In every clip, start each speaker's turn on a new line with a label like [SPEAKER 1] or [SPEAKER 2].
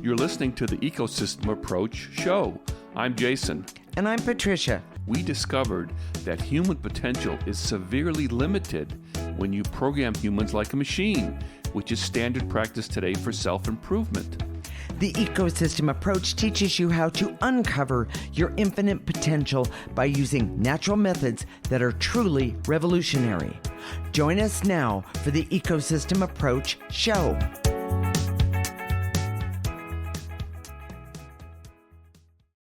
[SPEAKER 1] You're listening to the Ecosystem Approach show. I'm Jason.
[SPEAKER 2] And I'm Patricia.
[SPEAKER 1] We discovered that human potential is severely limited when you program humans like a machine, which is standard practice today for self-improvement.
[SPEAKER 2] The ecosystem approach teaches you how to uncover your infinite potential by using natural methods that are truly revolutionary. Join us now for the Ecosystem Approach show.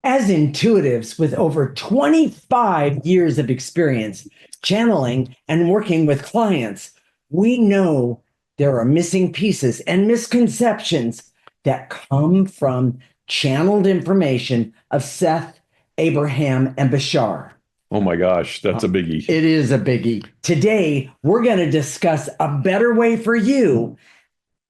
[SPEAKER 2] As intuitives with over 25 years of experience channeling and working with clients, we know there are missing pieces and misconceptions that come from channeled information of Seth, Abraham, and Bashar.
[SPEAKER 1] Oh my gosh, that's a biggie.
[SPEAKER 2] It is a biggie. Today, we're going to discuss a better way for you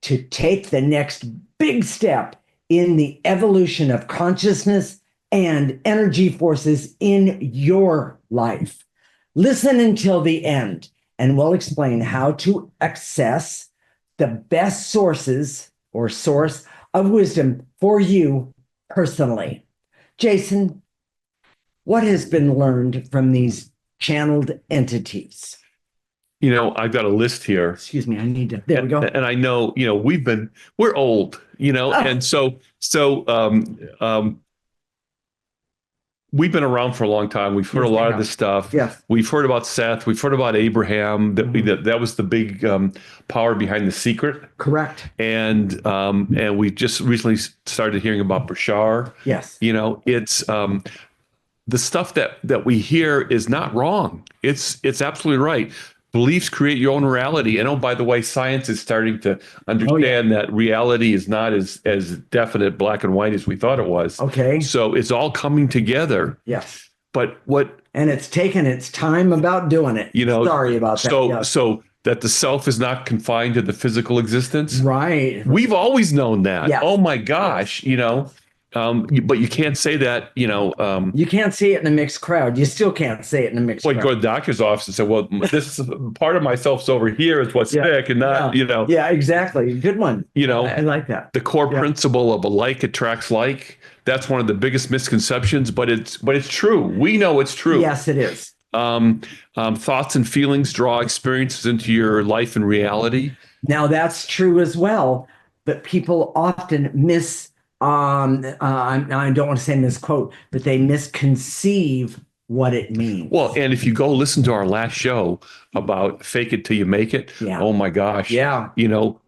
[SPEAKER 2] to take the next big step in the evolution of consciousness and energy forces in your life. Listen until the end, and we'll explain how to access the best sources or source of wisdom for you personally. Jason, what has been learned from these channeled entities?
[SPEAKER 1] You know, I've got a list here.
[SPEAKER 2] Excuse me, I need to, there we go.
[SPEAKER 1] And I know, we're old, and so we've been around for a long time. We've heard a lot of this stuff.
[SPEAKER 2] Yes.
[SPEAKER 1] We've heard about Seth. We've heard about Abraham. That was the big power behind The Secret.
[SPEAKER 2] Correct.
[SPEAKER 1] And we just recently started hearing about Bashar.
[SPEAKER 2] Yes.
[SPEAKER 1] It's the stuff that we hear is not wrong. It's absolutely right. Beliefs create your own reality. And by the way, science is starting to understand that reality is not as definite, black and white as we thought it was.
[SPEAKER 2] Okay.
[SPEAKER 1] So it's all coming together.
[SPEAKER 2] Yes.
[SPEAKER 1] But
[SPEAKER 2] and it's taken its time about doing it. Sorry about that.
[SPEAKER 1] So that the self is not confined to the physical existence.
[SPEAKER 2] Right.
[SPEAKER 1] We've always known that.
[SPEAKER 2] Yes.
[SPEAKER 1] Oh my gosh, but you can't say that,
[SPEAKER 2] you can't say it in a mixed crowd. You still can't say it in a mixed crowd.
[SPEAKER 1] Go to the doctor's office and say, well, this is part of myself's over here is what's sick and not,
[SPEAKER 2] Yeah, exactly. Good one.
[SPEAKER 1] I
[SPEAKER 2] like that.
[SPEAKER 1] The core principle of a like attracts like. That's one of the biggest misconceptions, but it's true. We know it's true.
[SPEAKER 2] Yes, it is.
[SPEAKER 1] Thoughts and feelings draw experiences into your life and reality.
[SPEAKER 2] Now that's true as well, but people often I don't want to say misquote, but they misconceive what it means.
[SPEAKER 1] Well, and if you go listen to our last show about fake it till you make it, oh my gosh.
[SPEAKER 2] Yeah.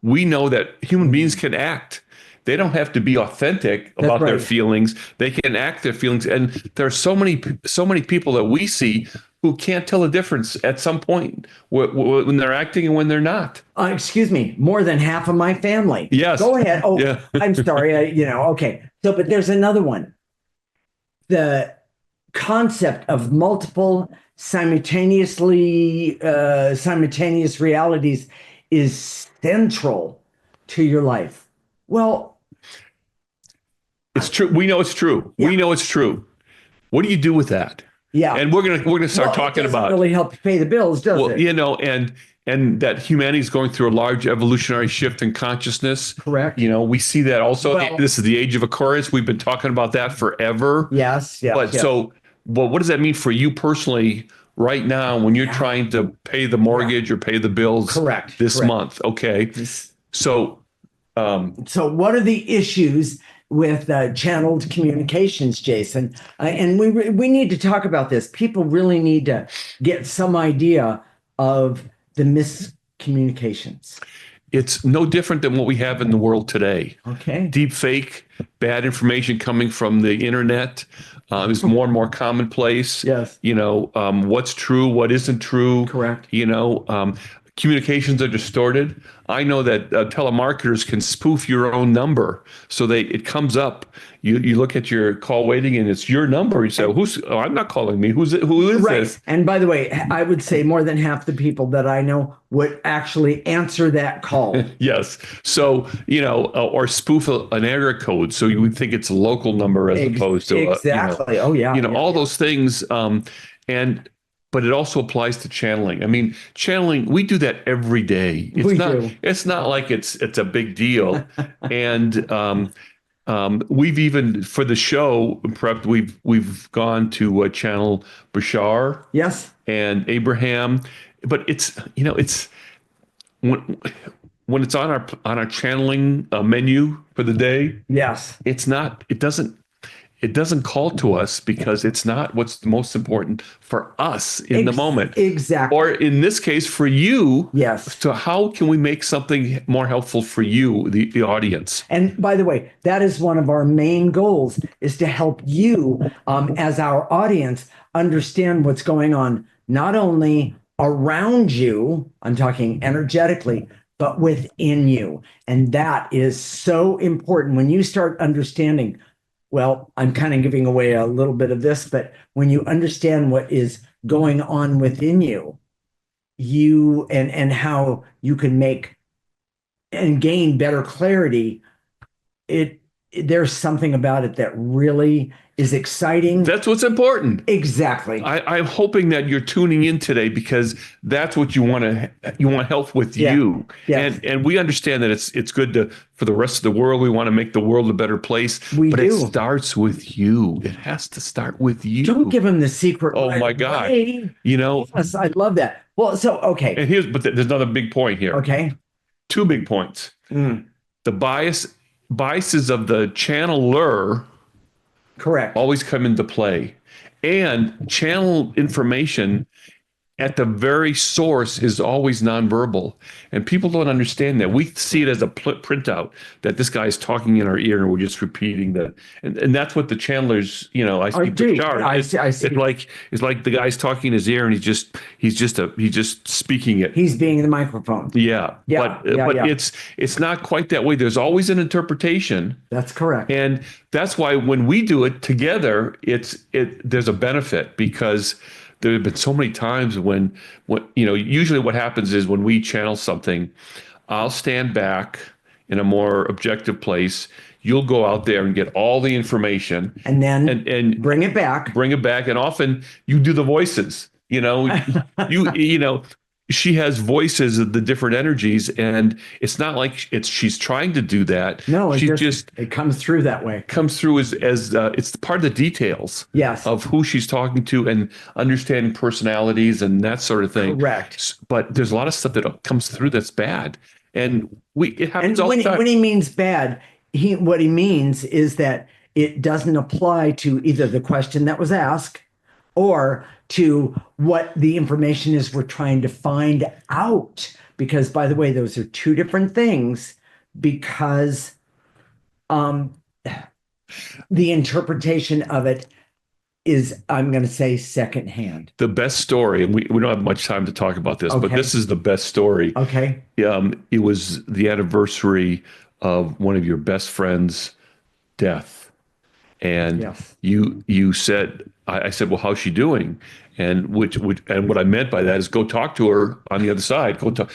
[SPEAKER 1] We know that human beings can act. They don't have to be authentic about their feelings. They can act their feelings. And there are so many people that we see who can't tell the difference at some point when they're acting and when they're not.
[SPEAKER 2] Excuse me, more than half of my family.
[SPEAKER 1] Yes.
[SPEAKER 2] Go ahead. Oh, yeah. I'm sorry. Okay. So, but there's another one. The concept of multiple simultaneous realities is central to your life. Well,
[SPEAKER 1] it's true. We know it's true.
[SPEAKER 2] Yeah.
[SPEAKER 1] We know it's true. What do you do with that?
[SPEAKER 2] Yeah.
[SPEAKER 1] And we're gonna start talking about.
[SPEAKER 2] It doesn't really help you pay the bills, does it?
[SPEAKER 1] And that humanity is going through a large evolutionary shift in consciousness.
[SPEAKER 2] Correct.
[SPEAKER 1] We see that also.
[SPEAKER 2] Well,
[SPEAKER 1] this is the age of Aquarius. We've been talking about that forever.
[SPEAKER 2] Yes.
[SPEAKER 1] So what does that mean for you personally right now when you're trying to pay the mortgage or pay the bills?
[SPEAKER 2] Correct.
[SPEAKER 1] This month. Okay. So
[SPEAKER 2] what are the issues with channeled communications, Jason? And we need to talk about this. People really need to get some idea of the miscommunications.
[SPEAKER 1] It's no different than what we have in the world today.
[SPEAKER 2] Okay.
[SPEAKER 1] Deep fake, bad information coming from the internet is more and more commonplace.
[SPEAKER 2] Yes.
[SPEAKER 1] What's true, what isn't true.
[SPEAKER 2] Correct.
[SPEAKER 1] Communications are distorted. I know that telemarketers can spoof your own number, so it comes up. You look at your call waiting, and it's your number. You say, I'm not calling me. Who is this?"
[SPEAKER 2] And by the way, I would say more than half the people that I know would actually answer that call.
[SPEAKER 1] Yes. So or spoof an area code, so you would think it's a local number as opposed to
[SPEAKER 2] exactly.
[SPEAKER 1] All those things. But it also applies to channeling. I mean, channeling, we do that every day. It's not like it's a big deal. And We've even for the show prepped. We've gone to channel Bashar
[SPEAKER 2] Yes.
[SPEAKER 1] and Abraham, but it's when it's on our channeling menu for the day.
[SPEAKER 2] Yes.
[SPEAKER 1] It's not. It doesn't call to us because it's not what's most important for us in the moment.
[SPEAKER 2] Exactly.
[SPEAKER 1] Or in this case, for you.
[SPEAKER 2] Yes.
[SPEAKER 1] So how can we make something more helpful for you, the audience?
[SPEAKER 2] And by the way, that is one of our main goals, is to help you as our audience understand what's going on, not only around you, I'm talking energetically, but within you. And that is so important when you start understanding. Well, I'm kind of giving away a little bit of this, but when you understand what is going on within you, and how you can make and gain better clarity, there's something about it that really is exciting.
[SPEAKER 1] That's what's important.
[SPEAKER 2] Exactly.
[SPEAKER 1] I'm hoping that you're tuning in today because that's what you want help with you.
[SPEAKER 2] Yes.
[SPEAKER 1] And we understand that it's good for the rest of the world. We want to make the world a better place. But it starts with you. It has to start with you.
[SPEAKER 2] Don't give them the secret.
[SPEAKER 1] Oh my God.
[SPEAKER 2] Yes, I love that. Well, so okay.
[SPEAKER 1] And there's another big point here.
[SPEAKER 2] Okay.
[SPEAKER 1] Two big points. The biases of the channeler
[SPEAKER 2] Correct.
[SPEAKER 1] always come into play. And channel information at the very source is always nonverbal. And people don't understand that. We see it as a printout that this guy's talking in our ear and we're just repeating that. And that's what the channelers, I see Bashar.
[SPEAKER 2] I see.
[SPEAKER 1] It's like the guy's talking in his ear and he's just speaking it.
[SPEAKER 2] He's being the microphone.
[SPEAKER 1] Yeah. But it's not quite that way. There's always an interpretation.
[SPEAKER 2] That's correct.
[SPEAKER 1] And that's why when we do it together, there's a benefit because there have been so many times when usually what happens is when we channel something, I'll stand back in a more objective place. You'll go out there and get all the information
[SPEAKER 2] and then and bring it back.
[SPEAKER 1] And often you do the voices, she has voices of the different energies, and it's not like she's trying to do that.
[SPEAKER 2] No, it comes through that way.
[SPEAKER 1] Comes through as it's part of the details.
[SPEAKER 2] Yes.
[SPEAKER 1] Of who she's talking to and understanding personalities and that sort of thing.
[SPEAKER 2] Correct.
[SPEAKER 1] But there's a lot of stuff that comes through that's bad, and it happens all the time.
[SPEAKER 2] When he means bad, what he means is that it doesn't apply to either the question that was asked or to what the information is we're trying to find out. Because, by the way, those are two different things, because the interpretation of it is, I'm going to say, secondhand.
[SPEAKER 1] The best story, and we don't have much time to talk about this, but this is the best story.
[SPEAKER 2] Okay.
[SPEAKER 1] It was the anniversary of one of your best friends' death. And you said, I said, well, how's she doing? And and what I meant by that is go talk to her on the other side. Go talk.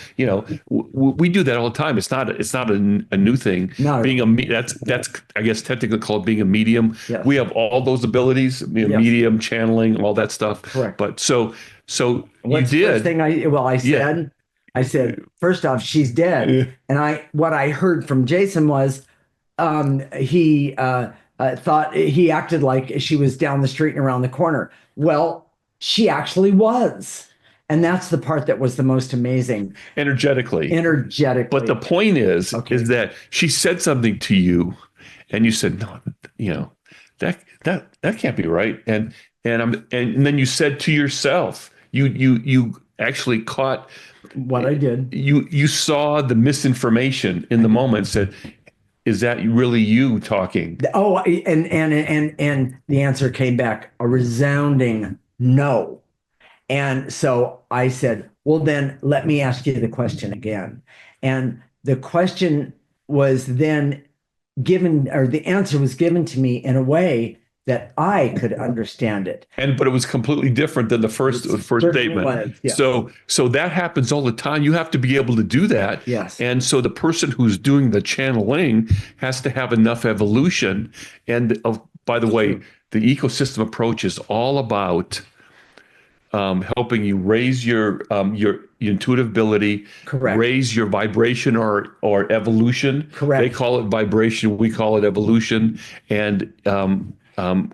[SPEAKER 1] We do that all the time. It's not a new thing.
[SPEAKER 2] No.
[SPEAKER 1] That's I guess technically called being a medium.
[SPEAKER 2] Yes.
[SPEAKER 1] We have all those abilities. Medium, channeling, all that stuff.
[SPEAKER 2] Correct.
[SPEAKER 1] But so
[SPEAKER 2] what's
[SPEAKER 1] you did.
[SPEAKER 2] First thing I said, first off, she's dead. And what I heard from Jason was he thought he acted like she was down the street and around the corner. Well, she actually was. And that's the part that was the most amazing.
[SPEAKER 1] Energetically. But the point is that she said something to you and you said, no, that can't be right. And then you said to yourself, you actually caught
[SPEAKER 2] what I did.
[SPEAKER 1] You saw the misinformation in the moment, said, is that really you talking?
[SPEAKER 2] Oh, and the answer came back a resounding no. And so I said, well, then let me ask you the question again. And the question was then given, or the answer was given to me in a way that I could understand it.
[SPEAKER 1] But it was completely different than the first statement.
[SPEAKER 2] Was, yes.
[SPEAKER 1] So that happens all the time. You have to be able to do that.
[SPEAKER 2] Yes.
[SPEAKER 1] And so the person who's doing the channeling has to have enough evolution. And by the way, the ecosystem approach is all about helping you raise your intuitive ability,
[SPEAKER 2] Correct.
[SPEAKER 1] raise your vibration or evolution.
[SPEAKER 2] Correct.
[SPEAKER 1] They call it vibration, we call it evolution, and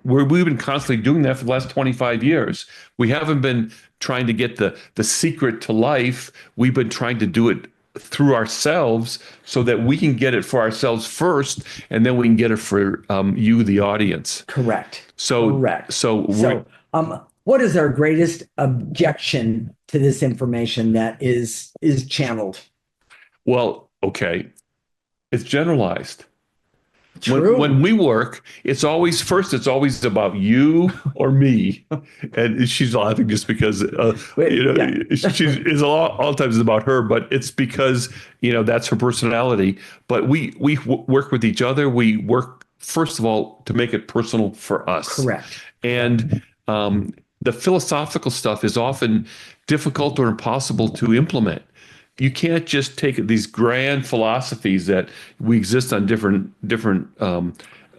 [SPEAKER 1] we've been constantly doing that for the last 25 years. We haven't been trying to get the secret to life. We've been trying to do it through ourselves so that we can get it for ourselves first, and then we can get it for you, the audience.
[SPEAKER 2] Correct.
[SPEAKER 1] So,
[SPEAKER 2] Correct.
[SPEAKER 1] so
[SPEAKER 2] what is our greatest objection to this information that is channeled?
[SPEAKER 1] well, okay, it's generalized.
[SPEAKER 2] True.
[SPEAKER 1] When we work, it's always about you or me, and she's laughing just because she's all times it's about her, but it's because that's her personality. But we work with each other. We work first of all to make it personal for us.
[SPEAKER 2] Correct.
[SPEAKER 1] And the philosophical stuff is often difficult or impossible to implement. You can't just take these grand philosophies that we exist on different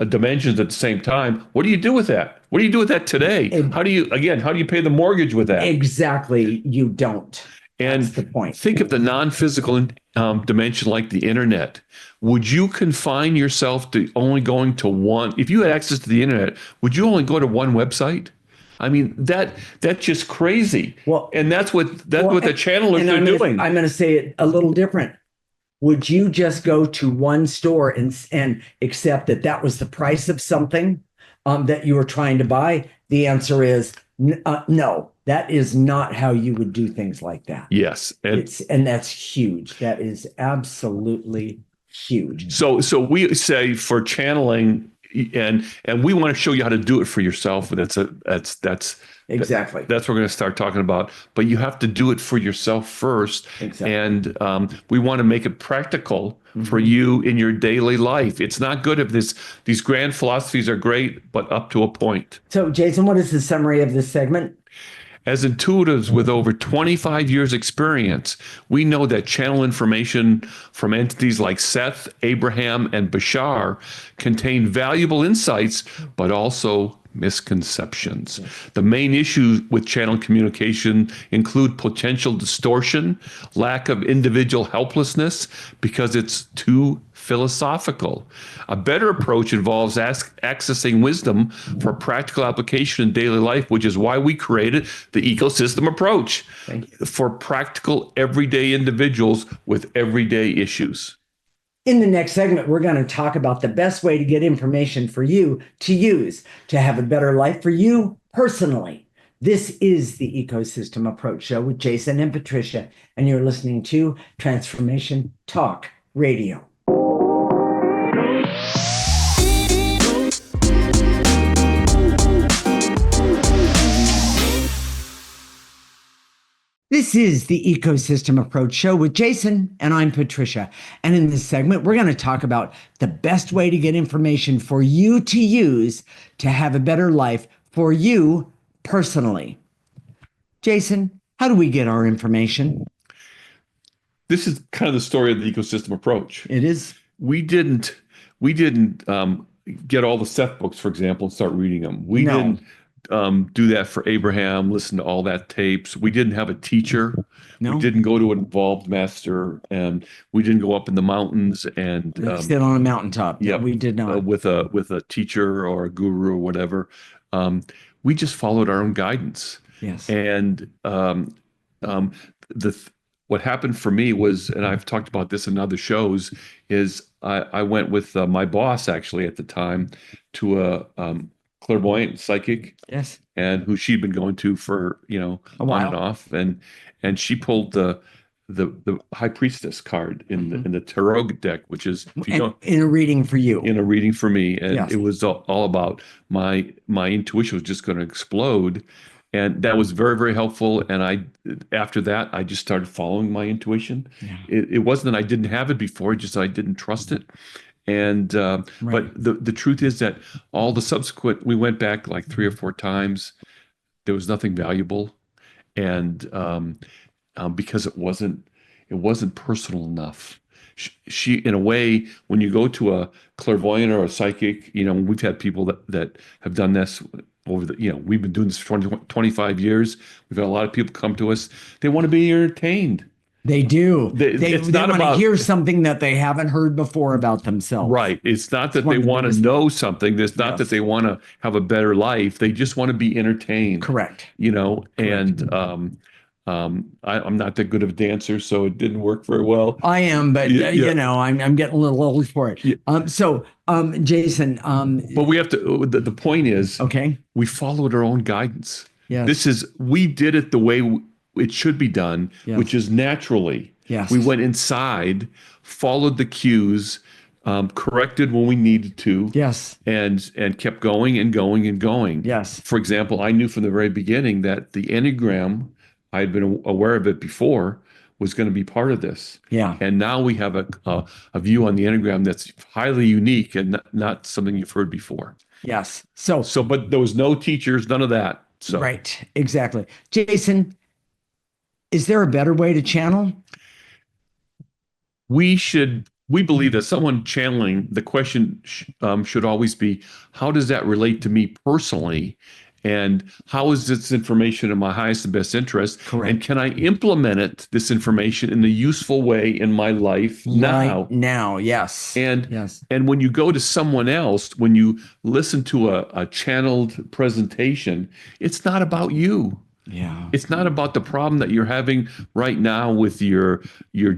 [SPEAKER 1] dimensions at the same time. What do you do with that? What do you do with that today? How do you pay the mortgage with that?
[SPEAKER 2] Exactly. You don't.
[SPEAKER 1] And
[SPEAKER 2] that's the point.
[SPEAKER 1] Think of the non-physical dimension like the internet. Would you confine yourself to only going to one? If you had access to the internet, would you only go to one website? I mean, that's just crazy.
[SPEAKER 2] Well,
[SPEAKER 1] and that's what the channelers are doing.
[SPEAKER 2] I'm going to say it a little different. Would you just go to one store and accept that was the price of something that you were trying to buy? The answer is no. That is not how you would do things like that.
[SPEAKER 1] Yes,
[SPEAKER 2] and that's huge. That is absolutely huge.
[SPEAKER 1] So we say for channeling. And we want to show you how to do it for yourself. That's
[SPEAKER 2] exactly.
[SPEAKER 1] That's what we're going to start talking about. But you have to do it for yourself first.
[SPEAKER 2] Exactly.
[SPEAKER 1] And we want to make it practical for you in your daily life. It's not good if these grand philosophies are great, but up to a point.
[SPEAKER 2] So, Jason, what is the summary of this segment?
[SPEAKER 1] As intuitives with over 25 years experience, we know that channel information from entities like Seth, Abraham, and Bashar contain valuable insights, but also misconceptions. The main issues with channel communication include potential distortion, lack of individual helplessness because it's too philosophical. A better approach involves accessing wisdom for practical application in daily life, which is why we created the ecosystem approach for practical everyday individuals with everyday issues.
[SPEAKER 2] In the next segment, we're going to talk about the best way to get information for you to use to have a better life for you personally. This is the Ecosystem Approach Show with Jason and Patricia, and you're listening to Transformation Talk Radio. This is the Ecosystem Approach Show with Jason, and I'm Patricia. And in this segment, we're going to talk about the best way to get information for you to use to have a better life for you personally. Jason, how do we get our information?
[SPEAKER 1] This is kind of the story of the ecosystem approach.
[SPEAKER 2] It is.
[SPEAKER 1] We didn't get all the Seth books, for example, and start reading them. We didn't do that for Abraham, listen to all that tapes. We didn't have a teacher. No. We didn't go to an involved master, and we didn't go up in the mountains and
[SPEAKER 2] sit on a mountaintop.
[SPEAKER 1] Yeah,
[SPEAKER 2] we did not
[SPEAKER 1] with a teacher or a guru or whatever. We just followed our own guidance.
[SPEAKER 2] Yes,
[SPEAKER 1] and what happened for me was, and I've talked about this in other shows, is I went with my boss actually at the time to a clairvoyant psychic,
[SPEAKER 2] yes,
[SPEAKER 1] and who she'd been going to for
[SPEAKER 2] a while.
[SPEAKER 1] on and off, and she pulled the high priestess card in the tarot deck, which is
[SPEAKER 2] in a reading for you,
[SPEAKER 1] in a reading for me, and
[SPEAKER 2] yes.
[SPEAKER 1] It was all about my intuition was just going to explode, and that was very, very helpful. And after that I just started following my intuition. Yeah. It wasn't that I didn't have it before, just I didn't trust it. And but the truth is that all the subsequent, we went back like 3 or 4 times, there was nothing valuable, and because it wasn't personal enough. She, in a way, when you go to a clairvoyant or a psychic, we've had people that have done this over we've been doing this for 25 years. We've had a lot of people come to us. They want to be entertained.
[SPEAKER 2] They do. They
[SPEAKER 1] It's not
[SPEAKER 2] want to
[SPEAKER 1] about
[SPEAKER 2] hear something that they haven't heard before about themselves.
[SPEAKER 1] right. It's not that
[SPEAKER 2] one
[SPEAKER 1] they
[SPEAKER 2] of the
[SPEAKER 1] want to
[SPEAKER 2] biggest-
[SPEAKER 1] know something. It's not
[SPEAKER 2] Yes.
[SPEAKER 1] that they want to have a better life. They just want to be entertained.
[SPEAKER 2] Correct.
[SPEAKER 1] And I'm not that good of a dancer, so it didn't work very well.
[SPEAKER 2] I am, but I'm getting a little old for it.
[SPEAKER 1] Yeah.
[SPEAKER 2] Jason,
[SPEAKER 1] But we have to. The point is,
[SPEAKER 2] okay.
[SPEAKER 1] we followed our own guidance.
[SPEAKER 2] Yes.
[SPEAKER 1] We did it the way it should be done,
[SPEAKER 2] Yes.
[SPEAKER 1] which is naturally.
[SPEAKER 2] Yes.
[SPEAKER 1] We went inside, followed the cues, corrected when we needed to.
[SPEAKER 2] Yes.
[SPEAKER 1] And kept going and going and going.
[SPEAKER 2] Yes.
[SPEAKER 1] For example, I knew from the very beginning that the Enneagram, I had been aware of it before, was going to be part of this.
[SPEAKER 2] Yeah.
[SPEAKER 1] And now we have a view on the Enneagram that's highly unique and not something you've heard before.
[SPEAKER 2] Yes.
[SPEAKER 1] But there was no teachers, none of that. So
[SPEAKER 2] right. Exactly. Jason, is there a better way to channel?
[SPEAKER 1] We believe that someone channeling, the question should always be, how does that relate to me personally? And how is this information in my highest and best interest?
[SPEAKER 2] Correct.
[SPEAKER 1] And can I implement this information in a useful way in my life now?
[SPEAKER 2] Right now, yes.
[SPEAKER 1] And when you go to someone else, when you listen to a channeled presentation, it's not about you.
[SPEAKER 2] Yeah.
[SPEAKER 1] It's not about the problem that you're having right now with your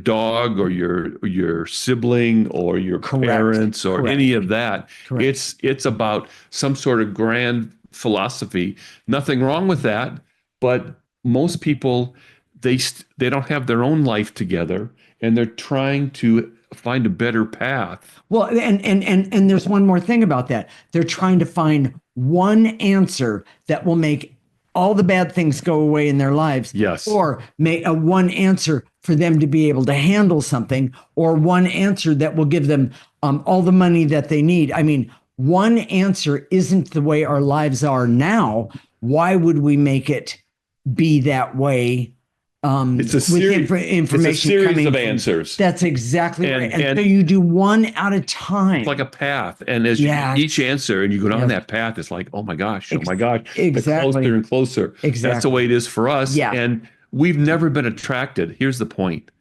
[SPEAKER 1] dog or your sibling or your parents or any of that.
[SPEAKER 2] Correct.
[SPEAKER 1] It's about some sort of grand philosophy. Nothing wrong with that, but most people they don't have their own life together, and they're trying to find a better path.
[SPEAKER 2] Well, and there's one more thing about that. They're trying to find one answer that will make all the bad things go away in their lives.
[SPEAKER 1] Yes.
[SPEAKER 2] Or make a one answer for them to be able to handle something, or one answer that will give them all the money that they need. I mean, one answer isn't the way our lives are now. Why would we make it be that way?
[SPEAKER 1] It's a series,
[SPEAKER 2] information
[SPEAKER 1] it's a series
[SPEAKER 2] coming
[SPEAKER 1] of
[SPEAKER 2] from,
[SPEAKER 1] answers.
[SPEAKER 2] That's exactly right. And
[SPEAKER 1] and
[SPEAKER 2] so you do one at a time.
[SPEAKER 1] It's like a path. And as you get each answer and you go down that path, it's like, oh my gosh,
[SPEAKER 2] exactly.
[SPEAKER 1] closer and closer.
[SPEAKER 2] Exactly.
[SPEAKER 1] That's the way it is for us.
[SPEAKER 2] Yeah.
[SPEAKER 1] And we've never been attracted. Here's the point.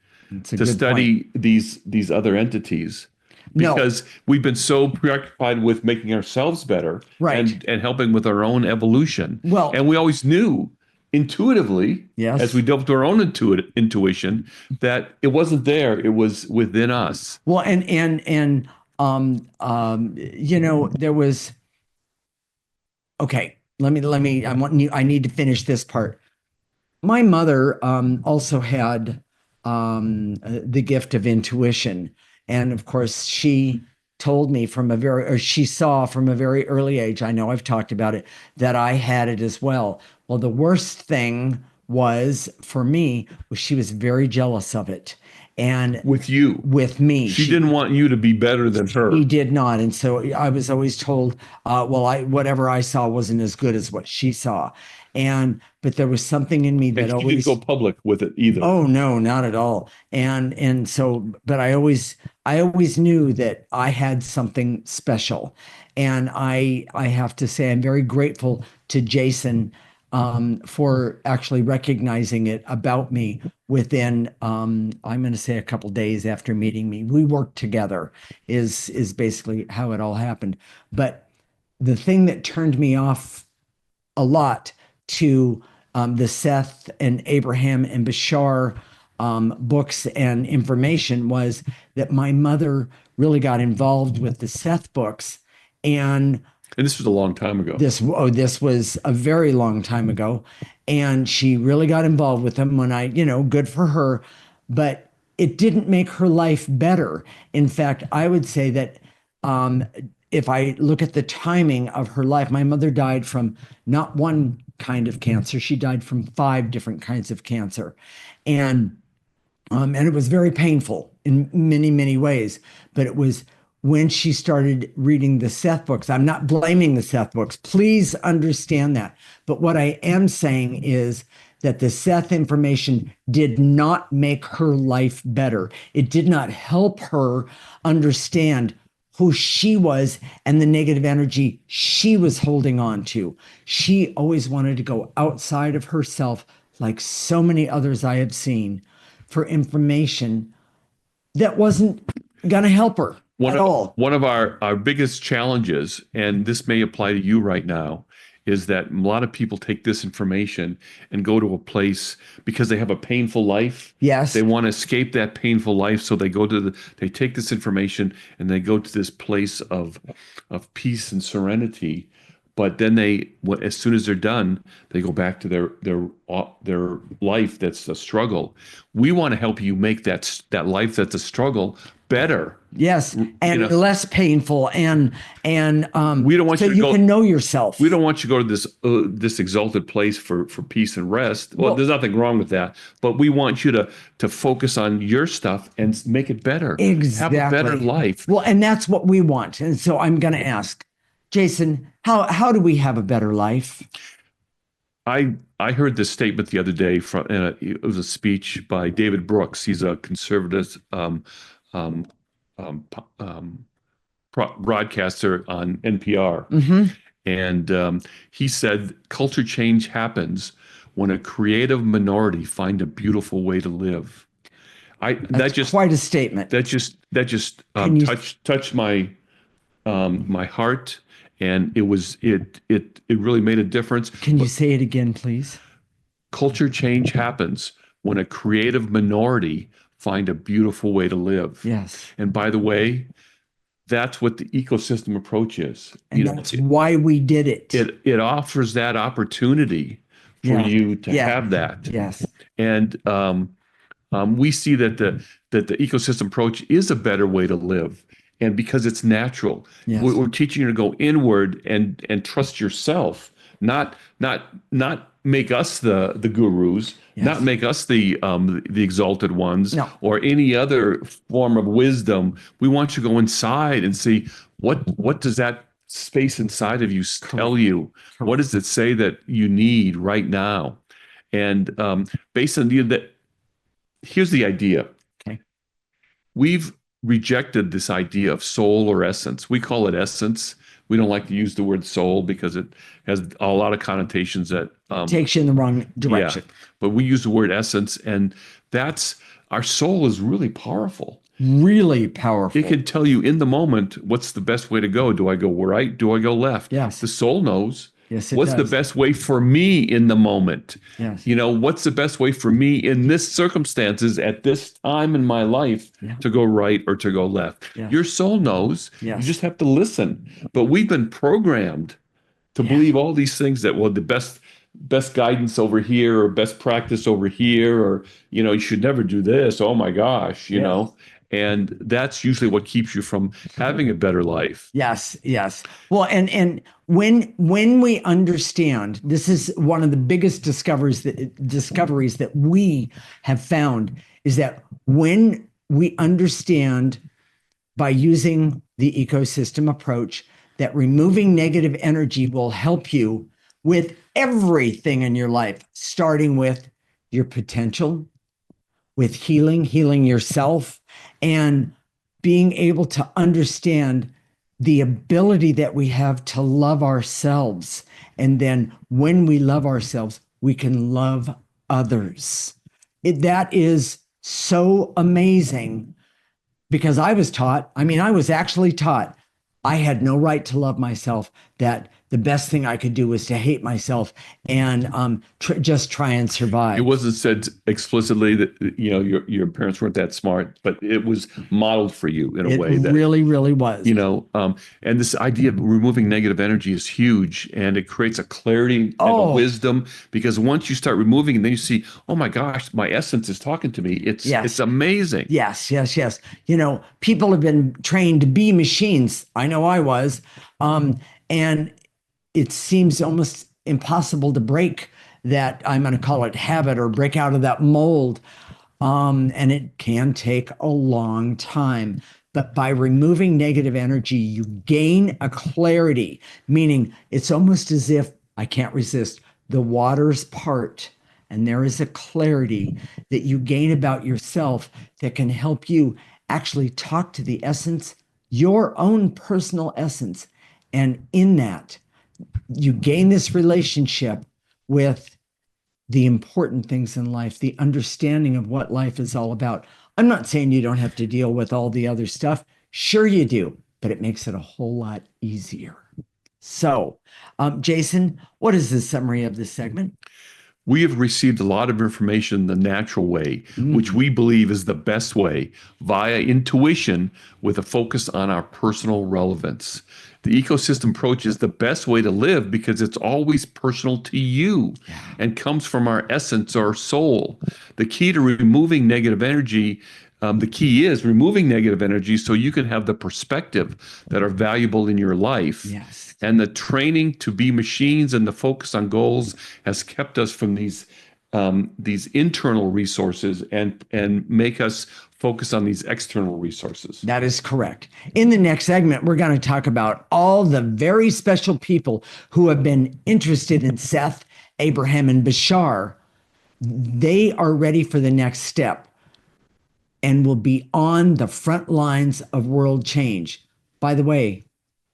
[SPEAKER 1] To study these other entities. Because we've been so preoccupied with making ourselves better,
[SPEAKER 2] right,
[SPEAKER 1] and helping with our own evolution.
[SPEAKER 2] Well,
[SPEAKER 1] and we always knew intuitively,
[SPEAKER 2] yes,
[SPEAKER 1] as we developed our own intuition, that it wasn't there; it was within us.
[SPEAKER 2] Well, there was. Okay, let me. I need to finish this part. My mother also had the gift of intuition. And of course, she told me she saw from a very early age, I know I've talked about it, that I had it as well. Well, the worst thing was for me was she was very jealous of it. And
[SPEAKER 1] with me, she didn't want you to be better than her.
[SPEAKER 2] He did not. And so I was always told, whatever I saw wasn't as good as what she saw. But there was something in me that always
[SPEAKER 1] didn't go public with it either.
[SPEAKER 2] Oh no, not at all. And so, but I always knew that I had something special. And I have to say, I'm very grateful to Jason for actually recognizing it about me within, I'm going to say a couple days after meeting me. We worked together is basically how it all happened. But the thing that turned me off a lot to the Seth and Abraham and Bashar books and information was that my mother really got involved with the Seth books. And
[SPEAKER 1] this was a long time ago.
[SPEAKER 2] This was a very long time ago. And she really got involved with them when good for her, but it didn't make her life better. In fact, I would say that if I look at the timing of her life, my mother died from not one kind of cancer. She died from 5 different kinds of cancer. And it was very painful in many, many ways. But it was when she started reading the Seth books. I'm not blaming the Seth books. Please understand that. But what I am saying is that the Seth information did not make her life better. It did not help her understand who she was and the negative energy she was holding on to. She always wanted to go outside of herself, like so many others I have seen, for information that wasn't going to help her at all.
[SPEAKER 1] One of our biggest challenges, and this may apply to you right now, is that a lot of people take this information and go to a place because they have a painful life.
[SPEAKER 2] Yes.
[SPEAKER 1] They want to escape that painful life, so they take this information and they go to this place of peace and serenity. But then as soon as they're done, they go back to their life that's a struggle. We want to help you make that life that's a struggle better.
[SPEAKER 2] Yes, and less painful, and
[SPEAKER 1] we don't want
[SPEAKER 2] so you can know yourself.
[SPEAKER 1] We don't want you to go to this exalted place for peace and rest. Well, there's nothing wrong with that, but we want you to focus on your stuff and make it better.
[SPEAKER 2] Exactly.
[SPEAKER 1] Have a better life.
[SPEAKER 2] Well, and that's what we want. And so I'm going to ask, Jason, how do we have a better life?
[SPEAKER 1] I heard this statement the other day from it was a speech by David Brooks. He's a conservative broadcaster on NPR.
[SPEAKER 2] Mm-hmm.
[SPEAKER 1] And he said, culture change happens when a creative minority find a beautiful way to live.
[SPEAKER 2] That's quite a statement.
[SPEAKER 1] That just touched my my heart, and it really made a difference.
[SPEAKER 2] Can you say it again, please?
[SPEAKER 1] Culture change happens when a creative minority find a beautiful way to live.
[SPEAKER 2] Yes.
[SPEAKER 1] And by the way, that's what the ecosystem approach is.
[SPEAKER 2] And that's why we did it.
[SPEAKER 1] It offers that opportunity for you to have that.
[SPEAKER 2] Yes.
[SPEAKER 1] And we see that the ecosystem approach is a better way to live. And because it's natural, we're teaching you to go inward and trust yourself, not make us the gurus, not make us the exalted ones, or any other form of wisdom. We want you to go inside and see what does that space inside of you tell you? What does it say that you need right now? And based on here's the idea.
[SPEAKER 2] Okay.
[SPEAKER 1] We've rejected this idea of soul or essence. We call it essence. We don't like to use the word soul because it has a lot of connotations that
[SPEAKER 2] takes you in the wrong direction.
[SPEAKER 1] Yeah, but we use the word essence, and our soul is really powerful.
[SPEAKER 2] Really powerful.
[SPEAKER 1] It can tell you in the moment what's the best way to go. Do I go right? Do I go left?
[SPEAKER 2] Yes.
[SPEAKER 1] The soul knows.
[SPEAKER 2] Yes,
[SPEAKER 1] what's the best way for me in the moment?
[SPEAKER 2] Yes.
[SPEAKER 1] What's the best way for me in this circumstances at this time in my life to go right or to go left?
[SPEAKER 2] Yes.
[SPEAKER 1] Your soul knows.
[SPEAKER 2] Yes.
[SPEAKER 1] You just have to listen. But we've been programmed to believe all these things that, the best guidance over here, or best practice over here, or, you should never do this. Oh my gosh, you know. And that's usually what keeps you from having a better life.
[SPEAKER 2] Yes, yes. Well, and when we understand, this is one of the biggest discoveries that we have found, is that when we understand by using the ecosystem approach that removing negative energy will help you with everything in your life, starting with your potential, with healing yourself, and being able to understand the ability that we have to love ourselves. And then when we love ourselves, we can love others. That is so amazing, because I was actually taught I had no right to love myself, that the best thing I could do was to hate myself and just try and survive.
[SPEAKER 1] It wasn't said explicitly that your parents weren't that smart, but it was modeled for you in a way that
[SPEAKER 2] really, really was.
[SPEAKER 1] And this idea of removing negative energy is huge, and it creates a clarity and a wisdom, because once you start removing it, then you see, oh my gosh, my essence is talking to me. It's amazing.
[SPEAKER 2] Yes. People have been trained to be machines. I know I was, and it seems almost impossible to break that, I'm going to call it habit, or break out of that mold. And it can take a long time. But by removing negative energy, you gain a clarity, meaning it's almost as if, I can't resist, the waters part, and there is a clarity that you gain about yourself that can help you actually talk to the essence your own personal essence. And in that, you gain this relationship with the important things in life, the understanding of what life is all about. I'm not saying you don't have to deal with all the other stuff. Sure, you do, but it makes it a whole lot easier. So, Jason, what is the summary of this segment?
[SPEAKER 1] We have received a lot of information the natural way, which we believe is the best way, via intuition with a focus on our personal relevance. The ecosystem approach is the best way to live because it's always personal to you and comes from our essence or soul. The key to removing negative energy the key is removing negative energy so you can have the perspective that are valuable in your life.
[SPEAKER 2] Yes.
[SPEAKER 1] And the training to be machines and the focus on goals has kept us from these internal resources and make us focus on these external resources.
[SPEAKER 2] That is correct. In the next segment, we're going to talk about all the very special people who have been interested in Seth, Abraham, and Bashar. They are ready for the next step and will be on the front lines of world change. By the way,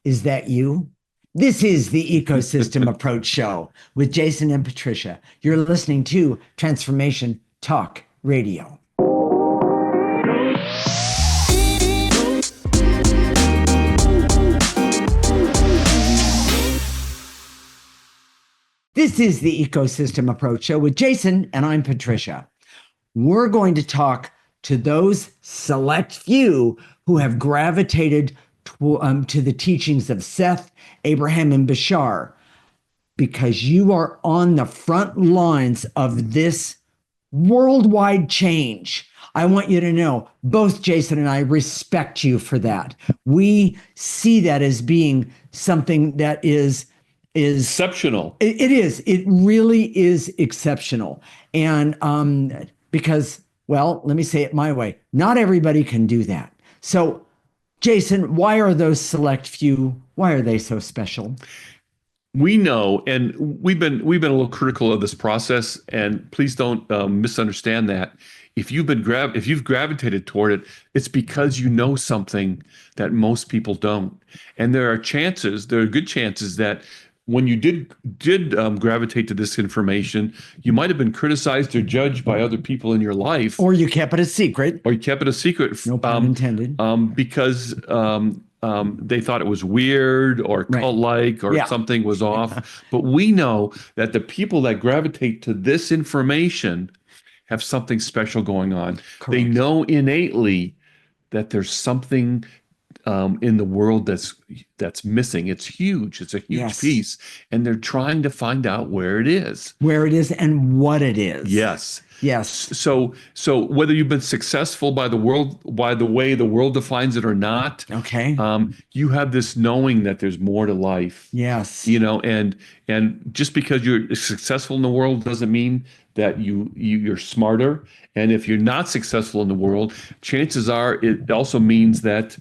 [SPEAKER 2] is that you? This is the Ecosystem Approach Show with Jason and Patricia. You're listening to Transformation Talk Radio. This is the Ecosystem Approach Show with Jason, and I'm Patricia. We're going to talk to those select few who have gravitated to the teachings of Seth, Abraham, and Bashar, because you are on the front lines of this worldwide change. I want you to know, both Jason and I respect you for that. We see that as being something that is
[SPEAKER 1] exceptional.
[SPEAKER 2] It is. It really is exceptional. And because, well, let me say it my way. Not everybody can do that. So, Jason, why are those select few, why are they so special?
[SPEAKER 1] We know, and we've been a little critical of this process, and please don't misunderstand that. If you've gravitated toward it, it's because you know something that most people don't. And there are good chances that when you did gravitate to this information, you might have been criticized or judged by other people in your life.
[SPEAKER 2] Or you kept it a secret.
[SPEAKER 1] No
[SPEAKER 2] pun intended.
[SPEAKER 1] Because they thought it was weird or cult-like or something was off. But we know that the people that gravitate to this information have something special going on.
[SPEAKER 2] Correct.
[SPEAKER 1] They know innately that there's something in the world that's missing. It's huge. It's a huge piece, and they're trying to find out where it is,
[SPEAKER 2] and what it is.
[SPEAKER 1] Yes. So whether you've been successful by the way the world defines it or not, you have this knowing that there's more to life.
[SPEAKER 2] Yes.
[SPEAKER 1] And just because you're successful in the world doesn't mean that you're smarter. And if you're not successful in the world, chances are it also means that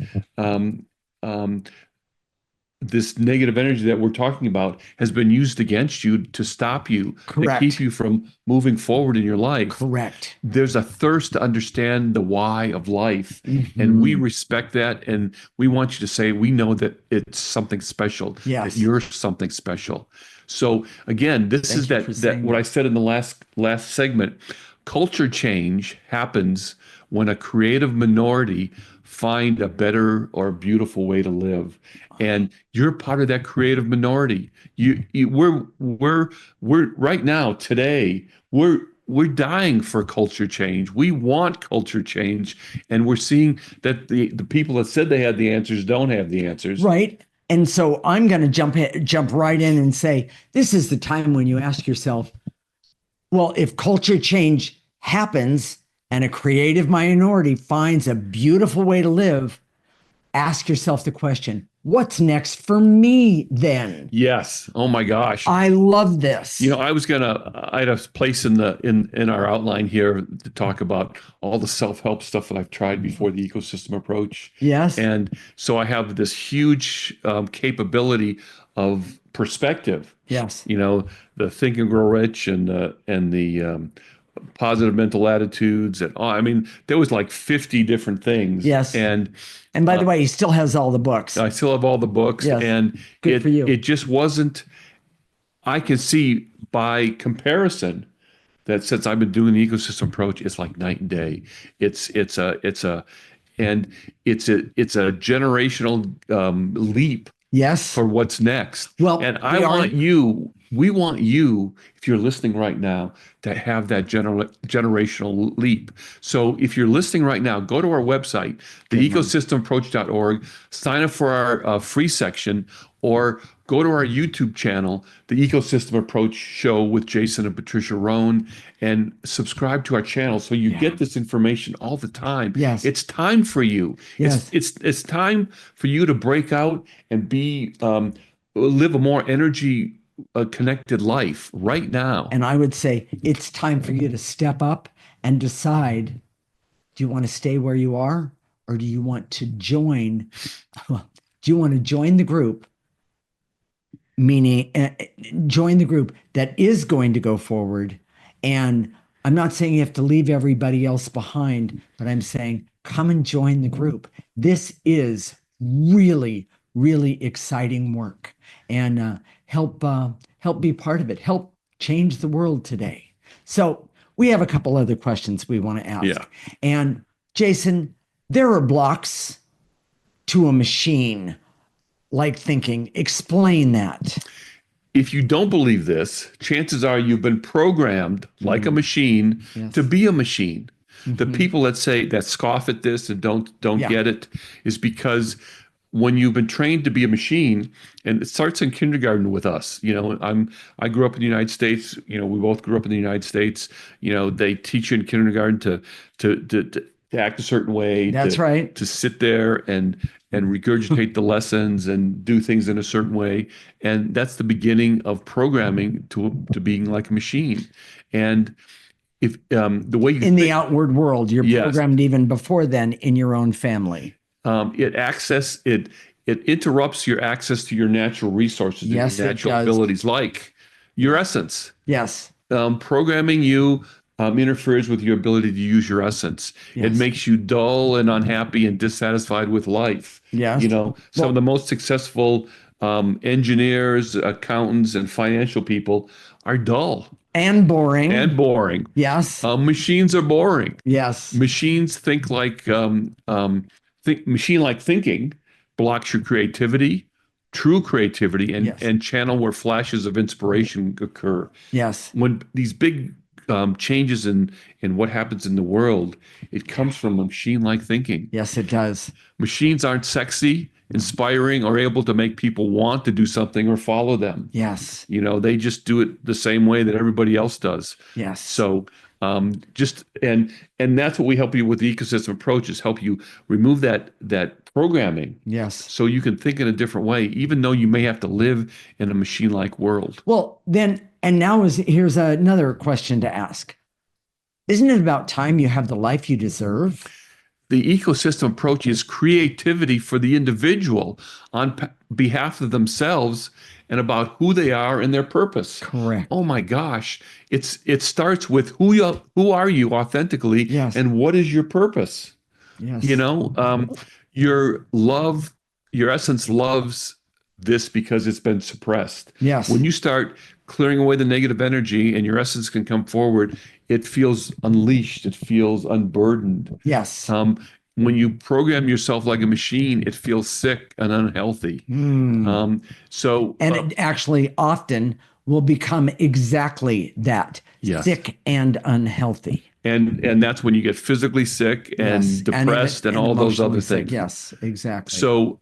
[SPEAKER 1] this negative energy that we're talking about has been used against you to stop you, to keep you from moving forward in your life.
[SPEAKER 2] Correct.
[SPEAKER 1] There's a thirst to understand the why of life, and we respect that, and we want you to say, we know that it's something special, that you're something special. So again, this is that what I said in the last segment. Culture change happens when a creative minority find a better or beautiful way to live, and you're part of that creative minority. We're right now today. We're dying for culture change. We want culture change, and we're seeing that the people that said they had the answers don't have the answers.
[SPEAKER 2] Right. And so I'm going to jump right in and say, this is the time when you ask yourself, well, if culture change happens and a creative minority finds a beautiful way to live, ask yourself the question, what's next for me then?
[SPEAKER 1] Yes. Oh my gosh.
[SPEAKER 2] I love this.
[SPEAKER 1] I had a place in our outline here to talk about all the self-help stuff that I've tried before the ecosystem approach.
[SPEAKER 2] Yes.
[SPEAKER 1] And so I have this huge capability of perspective.
[SPEAKER 2] Yes.
[SPEAKER 1] The Think and Grow Rich and the positive mental attitudes, and I mean, there was like 50 different things.
[SPEAKER 2] Yes. And by the way, he still has all the books.
[SPEAKER 1] I still have all the books,
[SPEAKER 2] Yes.
[SPEAKER 1] and
[SPEAKER 2] Good for you.
[SPEAKER 1] it just wasn't. I can see by comparison that since I've been doing the ecosystem approach, it's like night and day. And it's a generational leap
[SPEAKER 2] Yes.
[SPEAKER 1] for what's next.
[SPEAKER 2] Well,
[SPEAKER 1] and we want you, if you're listening right now, to have that generational leap. So if you're listening right now, go to our website, theecosystemapproach.org, sign up for our free section, or go to our YouTube channel, The Ecosystem Approach Show with Jason and Patricia Rohn, and subscribe to our channel so you get this information all the time.
[SPEAKER 2] Yes.
[SPEAKER 1] It's time for you.
[SPEAKER 2] Yes.
[SPEAKER 1] It's time for you to break out and live a more energy connected life right now.
[SPEAKER 2] And I would say it's time for you to step up and decide, do you want to stay where you are, or do you want to join? Do you want to join the group? Meaning, join the group that is going to go forward. And I'm not saying you have to leave everybody else behind, but I'm saying come and join the group. This is really, really exciting work, and help be part of it. Help change the world today. So we have a couple other questions we want to ask.
[SPEAKER 1] Yeah.
[SPEAKER 2] And Jason, there are blocks to a machine like thinking. Explain that.
[SPEAKER 1] If you don't believe this, chances are you've been programmed like a machine to be a machine. The people that scoff at this and don't get it is because when you've been trained to be a machine, and it starts in kindergarten with us. I grew up in the United States. We both grew up in the United States. They teach you in kindergarten to act a certain way.
[SPEAKER 2] That's right.
[SPEAKER 1] To sit there and regurgitate the lessons and do things in a certain way. And that's the beginning of programming to being like a machine. And if the way you
[SPEAKER 2] in the outward world, you're programmed even before then in your own family.
[SPEAKER 1] It interrupts your access to your natural resources,
[SPEAKER 2] yes,
[SPEAKER 1] your natural abilities, like your essence.
[SPEAKER 2] Yes.
[SPEAKER 1] Programming you interferes with your ability to use your essence.
[SPEAKER 2] Yes.
[SPEAKER 1] It makes you dull and unhappy and dissatisfied with life.
[SPEAKER 2] Yes.
[SPEAKER 1] Some of the most successful engineers, accountants, and financial people are dull.
[SPEAKER 2] And boring. Yes.
[SPEAKER 1] Machines are boring.
[SPEAKER 2] Yes.
[SPEAKER 1] Machines think like machine-like thinking blocks your creativity, true creativity, and channel where flashes of inspiration occur.
[SPEAKER 2] Yes.
[SPEAKER 1] When these big changes in what happens in the world, it comes from a machine-like thinking.
[SPEAKER 2] Yes, it does.
[SPEAKER 1] Machines aren't sexy, inspiring, or able to make people want to do something or follow them.
[SPEAKER 2] Yes.
[SPEAKER 1] They just do it the same way that everybody else does.
[SPEAKER 2] Yes.
[SPEAKER 1] So and that's what we help you with the ecosystem approach, is help you remove that programming.
[SPEAKER 2] Yes.
[SPEAKER 1] So you can think in a different way, even though you may have to live in a machine-like world.
[SPEAKER 2] Well, then, and now here's another question to ask. Isn't it about time you have the life you deserve?
[SPEAKER 1] The ecosystem approach is creativity for the individual on behalf of themselves and about who they are and their purpose.
[SPEAKER 2] Correct.
[SPEAKER 1] Oh my gosh. It starts with who are you authentically, and what is your purpose?
[SPEAKER 2] Yes.
[SPEAKER 1] Your essence loves this because it's been suppressed.
[SPEAKER 2] Yes.
[SPEAKER 1] When you start clearing away the negative energy and your essence can come forward, it feels unleashed. It feels unburdened.
[SPEAKER 2] Yes.
[SPEAKER 1] When you program yourself like a machine, it feels sick and unhealthy.
[SPEAKER 2] And it actually often will become exactly that, sick and unhealthy.
[SPEAKER 1] And that's when you get physically sick and depressed and all those other things.
[SPEAKER 2] Yes, exactly.
[SPEAKER 1] So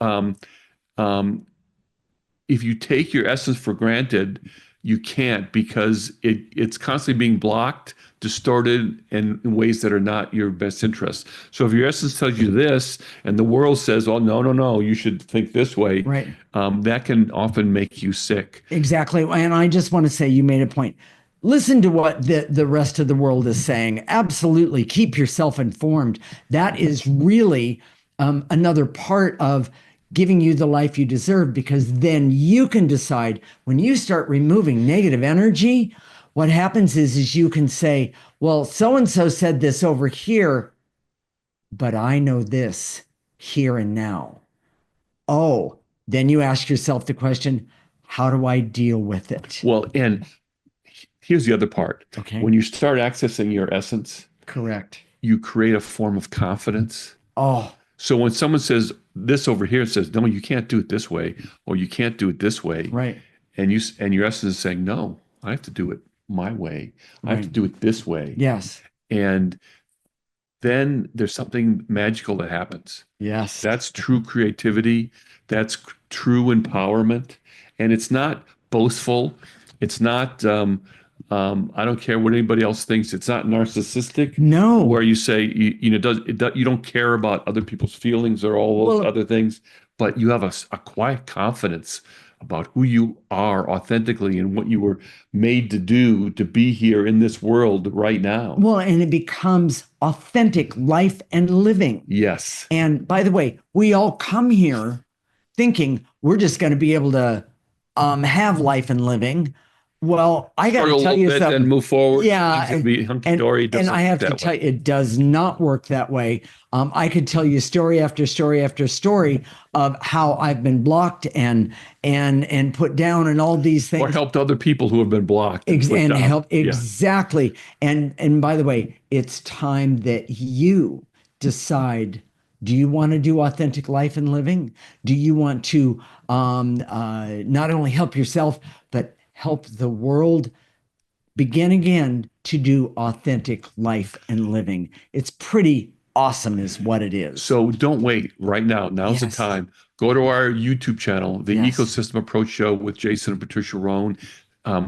[SPEAKER 1] if you take your essence for granted, you can't, because it's constantly being blocked, distorted, and in ways that are not your best interest. So if your essence tells you this and the world says, oh, no, you should think this way,
[SPEAKER 2] right,
[SPEAKER 1] that can often make you sick.
[SPEAKER 2] Exactly. And I just want to say, you made a point. Listen to what the rest of the world is saying. Absolutely. Keep yourself informed. That is really another part of giving you the life you deserve, because then you can decide, when you start removing negative energy, what happens is you can say, well, so and so said this over here, but I know this here and now. Oh, then you ask yourself the question, how do I deal with it?
[SPEAKER 1] Well, and here's the other part.
[SPEAKER 2] Okay.
[SPEAKER 1] When you start accessing your essence,
[SPEAKER 2] Correct.
[SPEAKER 1] you create a form of confidence.
[SPEAKER 2] Oh,
[SPEAKER 1] So when someone says this over here, says, no, you can't do it this way, or you can't do it this way.
[SPEAKER 2] right.
[SPEAKER 1] And your essence is saying, no, I have to do it my way. I have to do it this way.
[SPEAKER 2] Yes.
[SPEAKER 1] And then there's something magical that happens.
[SPEAKER 2] Yes.
[SPEAKER 1] That's true creativity. That's true empowerment. And it's not boastful. It's not, I don't care what anybody else thinks. It's not narcissistic.
[SPEAKER 2] No.
[SPEAKER 1] Where you say, you don't care about other people's feelings or all those other things, but you have a quiet confidence about who you are authentically and what you were made to do to be here in this world right now.
[SPEAKER 2] Well, and it becomes authentic life and living.
[SPEAKER 1] Yes.
[SPEAKER 2] And by the way, we all come here thinking we're just going to be able to have life and living. Well, I got to tell you something.
[SPEAKER 1] And move forward.
[SPEAKER 2] Yeah,
[SPEAKER 1] and
[SPEAKER 2] I have to tell you, it does not work that way. I could tell you story after story after story of how I've been blocked and put down and all these things.
[SPEAKER 1] Or helped other people who have been blocked.
[SPEAKER 2] Exactly. And by the way, it's time that you decide. Do you want to do authentic life and living? Do you want to not only help yourself, but help the world begin again to do authentic life and living? It's pretty awesome is what it is.
[SPEAKER 1] So don't wait right now. Now's the time. Go to our YouTube channel, The Ecosystem Approach Show with Jason and Patricia Rohn.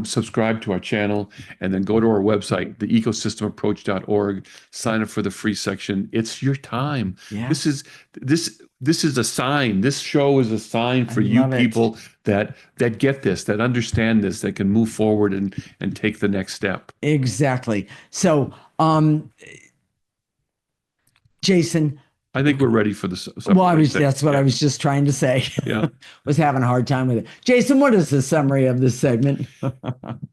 [SPEAKER 1] Subscribe to our channel, and then go to our website, theecosystemapproach.org. Sign up for the free section. It's your time.
[SPEAKER 2] Yeah.
[SPEAKER 1] This is a sign. This show is a sign for you people that get this, that understand this, that can move forward and take the next step.
[SPEAKER 2] Exactly. So, Jason,
[SPEAKER 1] I think we're ready for the.
[SPEAKER 2] Well, that's what I was just trying to say.
[SPEAKER 1] Yeah.
[SPEAKER 2] Was having a hard time with it. Jason, what is the summary of this segment?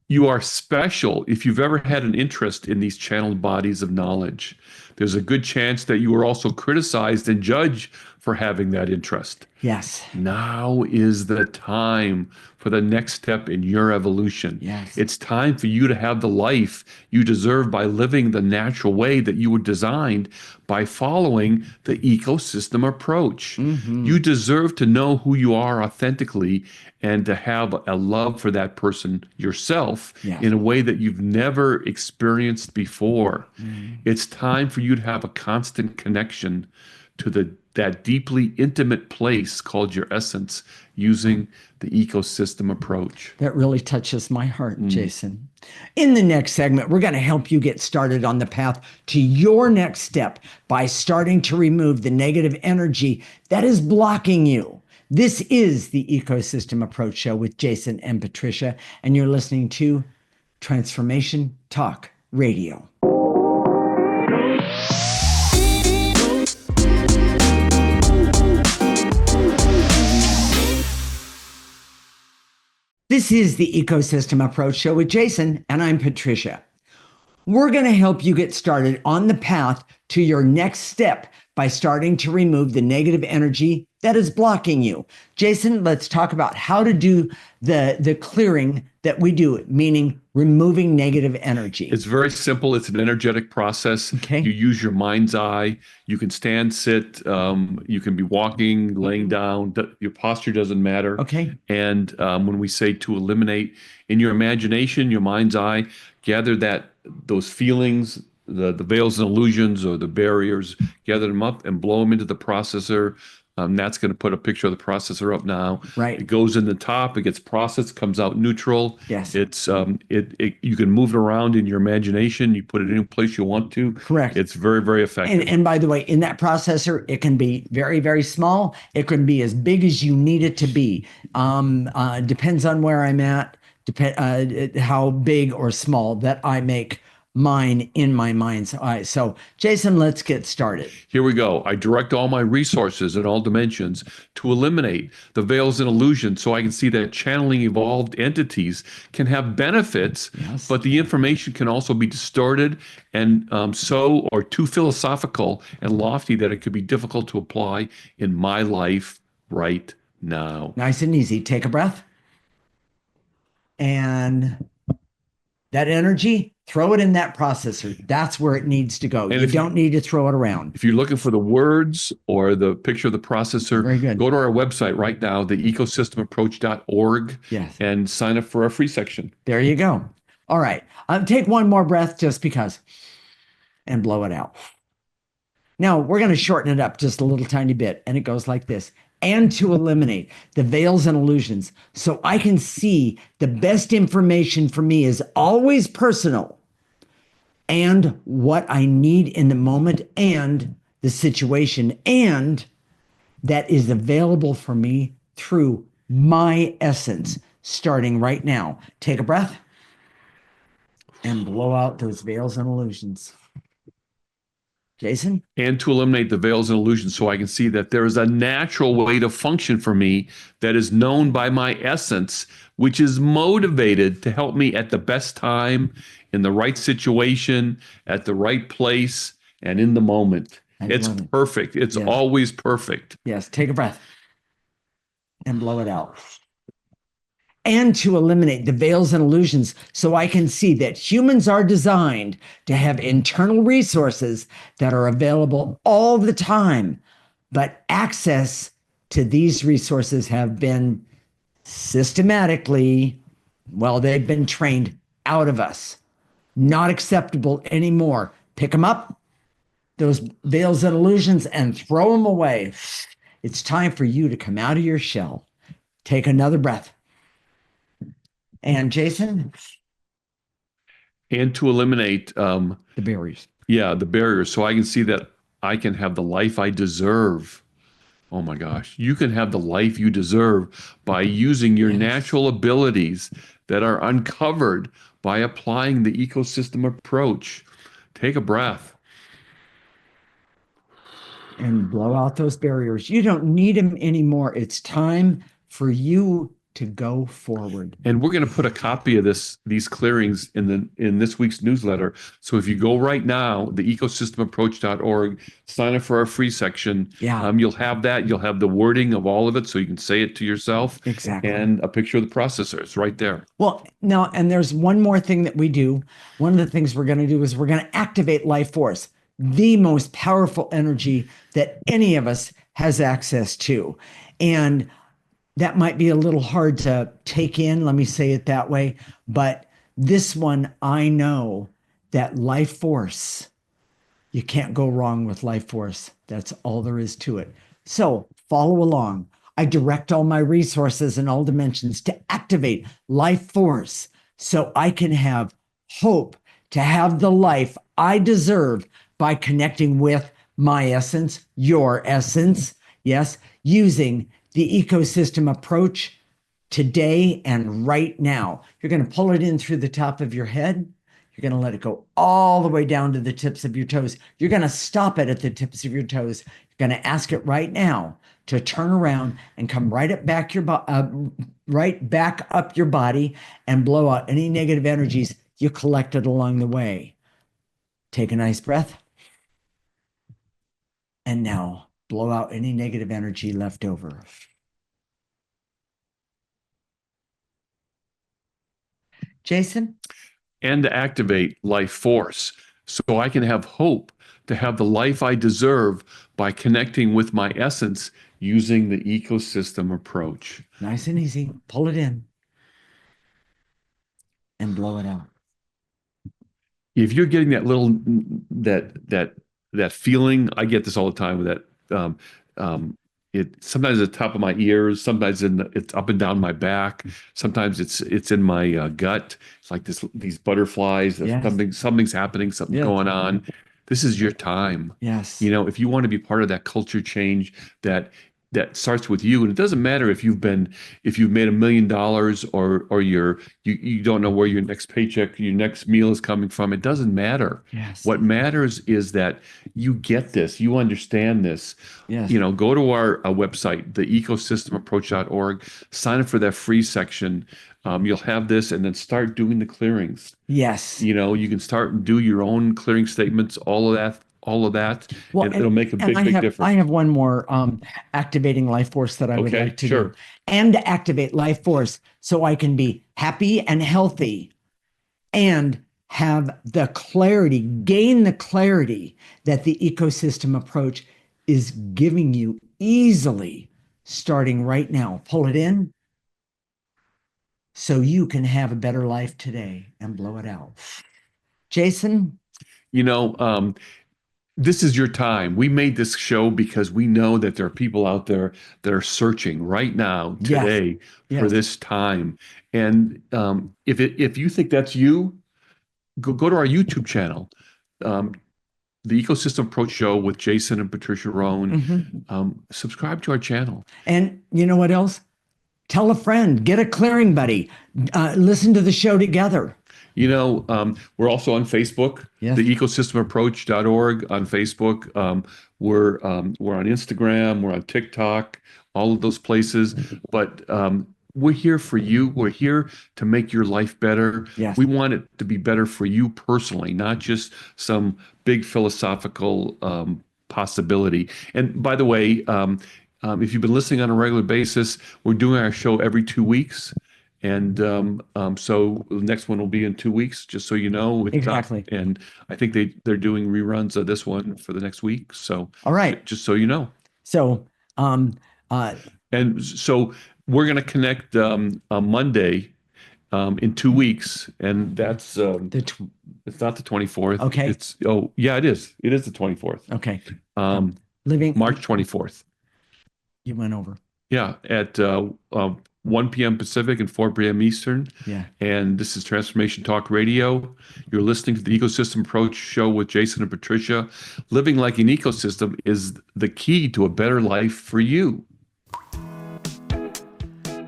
[SPEAKER 1] You are special if you've ever had an interest in these channeled bodies of knowledge. There's a good chance that you were also criticized and judged for having that interest.
[SPEAKER 2] Yes.
[SPEAKER 1] Now is the time for the next step in your evolution.
[SPEAKER 2] Yes.
[SPEAKER 1] It's time for you to have the life you deserve by living the natural way that you were designed by following the ecosystem approach.
[SPEAKER 2] Mm-hmm.
[SPEAKER 1] You deserve to know who you are authentically and to have a love for that person yourself in a way that you've never experienced before. Mm-hmm. It's time for you to have a constant connection to that deeply intimate place called your essence using the ecosystem approach.
[SPEAKER 2] That really touches my heart, Jason. In the next segment, we're going to help you get started on the path to your next step by starting to remove the negative energy that is blocking you. This is the Ecosystem Approach Show with Jason and Patricia, and you're listening to Transformation Talk Radio. This is the Ecosystem Approach Show with Jason, and I'm Patricia. We're going to help you get started on the path to your next step by starting to remove the negative energy that is blocking you. Jason, let's talk about how to do the clearing that we do, meaning removing negative energy.
[SPEAKER 1] It's very simple. It's an energetic process.
[SPEAKER 2] Okay.
[SPEAKER 1] You use your mind's eye. You can stand, sit. You can be walking, laying down. Your posture doesn't matter.
[SPEAKER 2] Okay.
[SPEAKER 1] And when we say to eliminate, in your imagination, your mind's eye, gather those feelings, the veils and illusions or the barriers, gather them up and blow them into the processor. That's going to put a picture of the processor up now.
[SPEAKER 2] Right.
[SPEAKER 1] It goes in the top. It gets processed, comes out neutral.
[SPEAKER 2] Yes.
[SPEAKER 1] It's you can move it around in your imagination. You put it any place you want to.
[SPEAKER 2] Correct.
[SPEAKER 1] It's very, very effective.
[SPEAKER 2] And by the way, in that processor, it can be very, very small. It can be as big as you need it to be. Depends on where I'm at. How big or small that I make mine in my mind's eye. So, Jason, let's get started.
[SPEAKER 1] Here we go. I direct all my resources in all dimensions to eliminate the veils and illusions so I can see that channeling evolved entities can have benefits,
[SPEAKER 2] Yes.
[SPEAKER 1] but the information can also be distorted and or too philosophical and lofty that it could be difficult to apply in my life right now.
[SPEAKER 2] Nice and easy. Take a breath. And that energy, throw it in that processor. That's where it needs to go.
[SPEAKER 1] And
[SPEAKER 2] You don't need to throw it around.
[SPEAKER 1] If you're looking for the words or the picture of the processor,
[SPEAKER 2] Very good.
[SPEAKER 1] go to our website right now, theecosystemapproach.org,
[SPEAKER 2] Yes.
[SPEAKER 1] and sign up for our free section.
[SPEAKER 2] There you go. All right. Take one more breath just because and blow it out. Now we're going to shorten it up just a little tiny bit. And it goes like this. And to eliminate the veils and illusions so I can see the best information for me is always personal and what I need in the moment and the situation, and that is available for me through my essence, starting right now. Take a breath and blow out those veils and illusions. Jason?
[SPEAKER 1] And to eliminate the veils and illusions so I can see that there is a natural way to function for me that is known by my essence, which is motivated to help me at the best time, in the right situation, at the right place, and in the moment. It's perfect. It's always perfect.
[SPEAKER 2] Yes. Take a breath and blow it out. And to eliminate the veils and illusions so I can see that humans are designed to have internal resources that are available all the time, but access to these resources have been systematically, they've been trained out of us. Not acceptable anymore. Pick them up, those veils and illusions, and throw them away. It's time for you to come out of your shell. Take another breath. And Jason?
[SPEAKER 1] And to eliminate
[SPEAKER 2] the barriers.
[SPEAKER 1] Yeah, the barriers. So I can see that I can have the life I deserve. Oh my gosh. You can have the life you deserve by using your natural abilities that are uncovered by applying the ecosystem approach. Take a breath.
[SPEAKER 2] And blow out those barriers. You don't need them anymore. It's time for you to go forward.
[SPEAKER 1] And we're going to put a copy of these clearings in this week's newsletter. So if you go right now, theecosystemapproach.org, sign up for our free section. You'll have that. You'll have the wording of all of it so you can say it to yourself.
[SPEAKER 2] Exactly.
[SPEAKER 1] And a picture of the processor. It's right there.
[SPEAKER 2] Well, now, and there's one more thing that we do. One of the things we're going to do is we're going to activate life force, the most powerful energy that any of us has access to. And that might be a little hard to take in, let me say it that way. But this one, I know that life force, you can't go wrong with life force. That's all there is to it. So follow along. I direct all my resources in all dimensions to activate life force so I can have hope to have the life I deserve by connecting with my essence, your essence, yes, using the ecosystem approach today and right now. You're going to pull it in through the top of your head. You're going to let it go all the way down to the tips of your toes. You're going to stop it at the tips of your toes. You're going to ask it right now to turn around and come right back up your body and blow out any negative energies you collected along the way. Take a nice breath. And now blow out any negative energy left over. Jason?
[SPEAKER 1] And to activate life force so I can have hope to have the life I deserve by connecting with my essence using the ecosystem approach.
[SPEAKER 2] Nice and easy. Pull it in and blow it out.
[SPEAKER 1] If you're getting that little that feeling, I get this all the time with that it sometimes at the top of my ears, sometimes it's up and down my back, sometimes it's in my gut. It's like these butterflies. Something's happening, something's going on. This is your time.
[SPEAKER 2] Yes.
[SPEAKER 1] If you want to be part of that culture change, that that starts with you. And it doesn't matter if you've made $1 million or you don't know where your next paycheck, your next meal is coming from. It doesn't matter.
[SPEAKER 2] Yes.
[SPEAKER 1] What matters is that you get this, you understand this.
[SPEAKER 2] Yes.
[SPEAKER 1] Go to our website, the ecosystemapproach.org, sign up for that free section. You'll have this, and then start doing the clearings.
[SPEAKER 2] Yes.
[SPEAKER 1] You can start and do your own clearing statements, all of that.
[SPEAKER 2] Well,
[SPEAKER 1] It'll make a big difference.
[SPEAKER 2] I have one more activating life force that I would like to do. And to activate life force so I can be happy and healthy and have the clarity, gain the clarity that the ecosystem approach is giving you easily starting right now. Pull it in so you can have a better life today and blow it out. Jason?
[SPEAKER 1] This is your time. We made this show because we know that there are people out there that are searching right now, today, for this time. And if you think that's you, go to our YouTube channel, the Ecosystem Approach Show with Jason and Patricia Rohn. Subscribe to our channel.
[SPEAKER 2] And you know what else? Tell a friend, get a clearing buddy, listen to the show together.
[SPEAKER 1] We're also on Facebook, the ecosystemapproach.org on Facebook. We're on Instagram, we're on TikTok, all of those places. But we're here for you. We're here to make your life better.
[SPEAKER 2] Yes.
[SPEAKER 1] We want it to be better for you personally, not just some big philosophical possibility. And by the way, if you've been listening on a regular basis, we're doing our show every 2 weeks. And so the next one will be in 2 weeks, just so you know.
[SPEAKER 2] Exactly.
[SPEAKER 1] And I think they're doing reruns of this one for the next week. So
[SPEAKER 2] all right,
[SPEAKER 1] just so you know.
[SPEAKER 2] So
[SPEAKER 1] and so we're going to connect on Monday in 2 weeks, and that's it's not the 24th.
[SPEAKER 2] Okay.
[SPEAKER 1] It is. It is the 24th.
[SPEAKER 2] Okay.
[SPEAKER 1] March 24th.
[SPEAKER 2] You went over.
[SPEAKER 1] Yeah, at 1 p.m. Pacific and 4 p.m. Eastern.
[SPEAKER 2] Yeah.
[SPEAKER 1] And this is Transformation Talk Radio. You're listening to the Ecosystem Approach Show with Jason and Patricia. Living like an ecosystem is the key to a better life for you.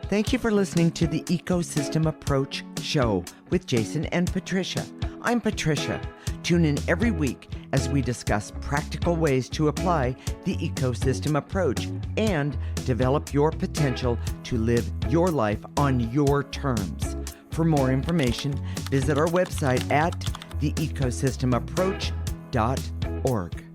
[SPEAKER 3] Thank you for listening to the Ecosystem Approach Show with Jason and Patricia. I'm Patricia. Tune in every week as we discuss practical ways to apply the ecosystem approach and develop your potential to live your life on your terms. For more information, visit our website at theecosystemapproach.org.